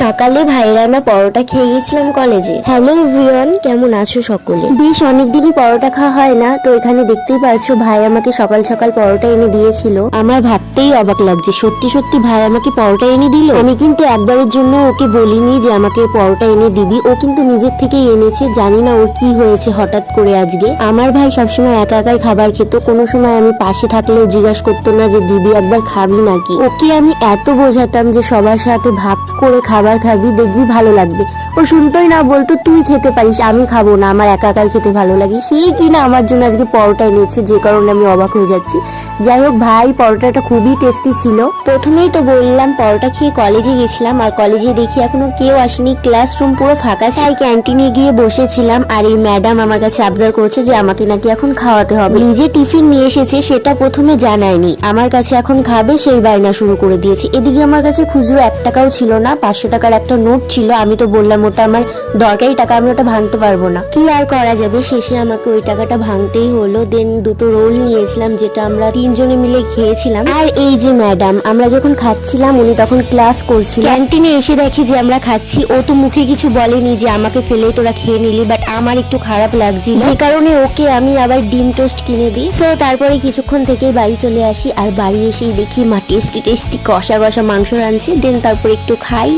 সকালে ভাইরা না পরোটা খেয়ে গেছিলাম কলেজে। হ্যালো এভরিওয়ান, কেমন আছো সকলে? বেশ অনেকদিনই পরোটা খাওয়া হয় না, তো এখানে দেখতেই পাচ্ছো ভাই আমাকে সকাল সকাল পরোটা এনে দিয়েছিল। আমার ভাবতেই অবাক লাগছে, সত্যি সত্যি ভাই আমাকে পরোটা এনে দিল। আমি কিন্তু একবারের জন্য ওকে বলিনি যে আমাকে পরোটা এনে দিবি, ও কিন্তু নিজের থেকেই এনেছে। জানি না ওর কি হয়েছে হঠাৎ করে আজকে। আমার ভাই সবসময় একা একাই খাবার খেত, কোনো সময় আমি পাশে থাকলেও জিজ্ঞাসা করতো না যে দিদি একবার খাবি নাকি। ওকে আমি এত বোঝাতাম যে সবার সাথে ভাগ করে খাবার খাবি, দেখবি ভালো লাগবে। ও শুনতোই না, বলতো তুই খেতে পারিস, আমি খাবো না, আমার একা একাই খেতে ভালো লাগে। সেই কিনা আমার জন্য আজকে পরোটা এনেছে, যে কারণে আমি অবাক হয়ে যাচ্ছি। যাই হোক ভাই, পরোটাটা খুবই টেস্টি ছিল। প্রথমেই তো বললাম পরোটা খেয়ে কলেজে গেছিলাম, আর কলেজে দেখি এখনো কেউ আসেনি, ক্লাসরুম পুরো ফাঁকা। তাই ক্যান্টিনে গিয়ে বসেছিলাম, আর এই ম্যাডাম আমার কাছে আবদার করছে যে আমাকে নাকি এখন খাওয়াতে হবে। নিজে টিফিন নিয়ে এসেছে, সেটা প্রথমে জানায়নি, আমার কাছে এখন খাবে সেই বায়না শুরু করে দিয়েছে। এদিকে আমার কাছে খুচরো 1 টাকাও ছিল না, 500 টাকার একটা নোট ছিল। আমি তো বললাম ওটা আমার দরকারি টাকা, আমি ওটা ভাঙতে পারবো না। কি আর করা যাবে, শেষে আমাকে ওই টাকাটা ভাঙতেই হলো। দেন 2টো রোল নিয়েছিলাম, যেটা আমরা 3 জনে মিলে খেয়েছিলাম। আর এই যে ম্যাডাম, আমরা যখন খাচ্ছিলাম উনি তখন ক্লাস করছিল। ক্যান্টিনে এসে দেখি যে আমরা খাচ্ছি, ও তো মুখে কিছু বলেনি যে আমাকে ফেলে তোরা খেয়ে নিলি, বাট আমার একটু খারাপ লাগছিল, যে কারণে ওকে আমি আবার ডিম টোস্ট কিনে দিই। তো তারপরে কিছুক্ষণ থেকে বাড়ি চলে আসি, আর বাড়ি এসেই দেখি মা টেস্টি টেস্টি কষা কষা মাংস রাঁধছে। দেন তারপর একটু খাই।